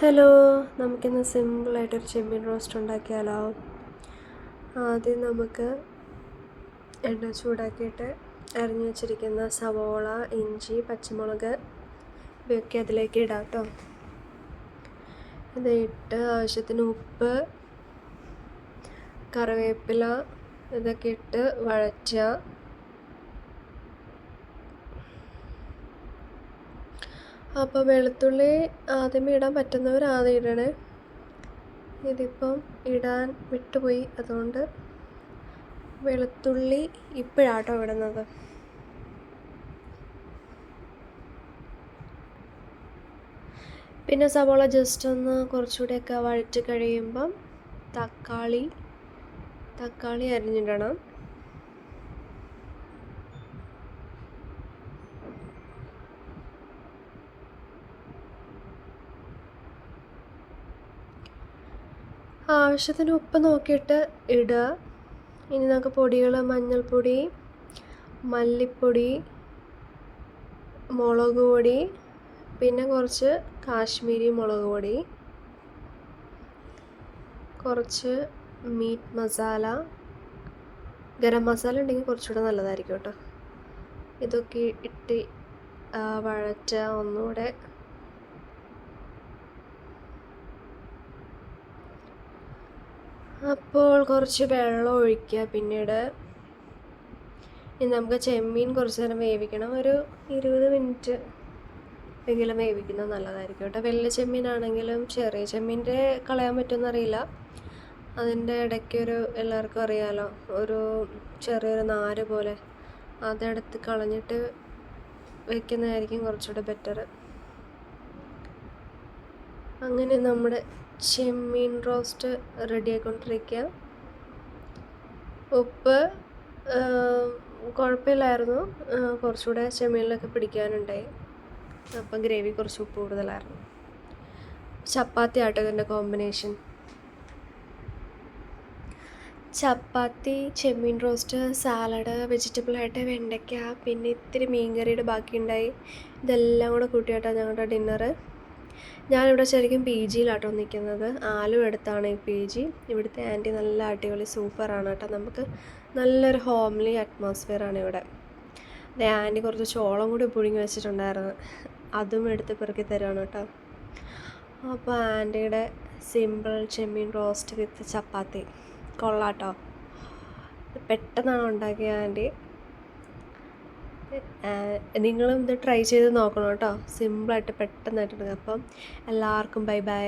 Hello, നമുക്കിന്ന് സിമ്പിളായിട്ടൊരു ചെമ്മീൻ roast ഉണ്ടാക്കിയാലോ? ആദ്യം നമുക്ക് എണ്ണ ചൂടാക്കിയിട്ട് അരിഞ്ഞു വെച്ചിരിക്കുന്ന സവോള, ഇഞ്ചി, പച്ചമുളക് ഇവയൊക്കെ അതിലേക്ക് ഇടാം കേട്ടോ. ഇതിട്ട് ആവശ്യത്തിന് ഉപ്പ്, കറിവേപ്പില ഇതൊക്കെ ഇട്ട് വഴറ്റുക. അപ്പോൾ വെളുത്തുള്ളി ആദ്യമേ ഇടാൻ പറ്റുന്നവർ ആദ്യം ഇടണേ. ഇതിപ്പം ഇടാൻ വിട്ടുപോയി, അതുകൊണ്ട് വെളുത്തുള്ളി ഇപ്പോഴാട്ടോ ഇടുന്നത്. പിന്നെ സവോള ജസ്റ്റ് ഒന്ന് കുറച്ചുകൂടെയൊക്കെ വഴറ്റി കഴിയുമ്പം തക്കാളി അരിഞ്ഞിടണം. ആവശ്യത്തിന് ഉപ്പ് നോക്കിയിട്ട് ഇടുക. ഇനി നമുക്ക് പൊടികൾ: മഞ്ഞൾപ്പൊടി, മല്ലിപ്പൊടി, മുളക് പൊടി, പിന്നെ കുറച്ച് കാശ്മീരി മുളക് പൊടി, കുറച്ച് മീറ്റ് മസാല, ഗരം മസാല ഉണ്ടെങ്കിൽ കുറച്ചുകൂടെ നല്ലതായിരിക്കും കേട്ടോ. ഇതൊക്കെ ഇട്ട് വഴറ്റുക ഒന്നുകൂടെ. അപ്പോൾ കുറച്ച് വെള്ളം ഒഴിക്കുക. പിന്നീട് ഇനി നമുക്ക് ചെമ്മീൻ കുറച്ച് നേരം വേവിക്കണം. ഒരു 20 മിനിറ്റ് എങ്കിലും വേവിക്കുന്നത് നല്ലതായിരിക്കും കേട്ടോ. വലിയ ചെമ്മീനാണെങ്കിലും ചെറിയ ചെമ്മീൻ്റെ കളയാൻ പറ്റുമെന്നറിയില്ല. അതിൻ്റെ ഇടയ്ക്കൊരു, എല്ലാവർക്കും അറിയാമല്ലോ, ഒരു ചെറിയൊരു നാര് പോലെ, അതെടുത്ത് കളഞ്ഞിട്ട് വയ്ക്കുന്നതായിരിക്കും കുറച്ചുകൂടെ ബെറ്റർ. അങ്ങനെ നമ്മുടെ ചെമ്മീൻ റോസ്റ്റ് റെഡി ആയിക്കൊണ്ടിരിക്കുക. ഉപ്പ് കുഴപ്പമില്ലായിരുന്നു, കുറച്ചുകൂടെ ചെമ്മീനിലൊക്കെ പിടിക്കാനുണ്ടായി. അപ്പം ഗ്രേവി കുറച്ച് ഉപ്പ് കൂടുതലായിരുന്നു. ചപ്പാത്തി ആട്ടോ ഇതിൻ്റെ കോമ്പിനേഷൻ. ചപ്പാത്തി, ചെമ്മീൻ റോസ്റ്റ്, സാലഡ്, വെജിറ്റബിളായിട്ട് വെണ്ടയ്ക്ക, പിന്നെ ഇത്തിരി മീൻകറിയുടെ ബാക്കിയുണ്ടായി. ഇതെല്ലാം കൂടെ കൂട്ടിയാട്ടോ ഞങ്ങളുടെ ഡിന്നറ്. ഞാനിവിടെ ശരിക്കും പി ജിയിലാട്ടോ നിൽക്കുന്നത്. ആലുവ അടുത്താണ് ഈ പി ജി. ഇവിടുത്തെ ആൻറ്റി നല്ല അടിപൊളി സൂപ്പറാണ് കേട്ടോ. നമുക്ക് നല്ലൊരു ഹോംലി അറ്റ്മോസ്ഫിയറാണ് ഇവിടെ. ആൻറ്റി കുറച്ച് ചോളം കൂടി പുഴുങ്ങി വെച്ചിട്ടുണ്ടായിരുന്നു, അതും എടുത്ത് പെറുക്കി തരുവാണ് കേട്ടോ. അപ്പോൾ ആൻറ്റിയുടെ സിമ്പിൾ ചെമ്മീൻ റോസ്റ്റ് വിത്ത് ചപ്പാത്തി കൊള്ളാട്ടോ. പെട്ടെന്നാണ് ഉണ്ടാക്കിയ ആൻറ്റി. നിങ്ങളും ഇത് ട്രൈ ചെയ്ത് നോക്കണം കേട്ടോ. സിമ്പിളായിട്ട് പെട്ടെന്നായിട്ട് എടുക്കാം. അപ്പം എല്ലാവർക്കും ബൈ ബൈ.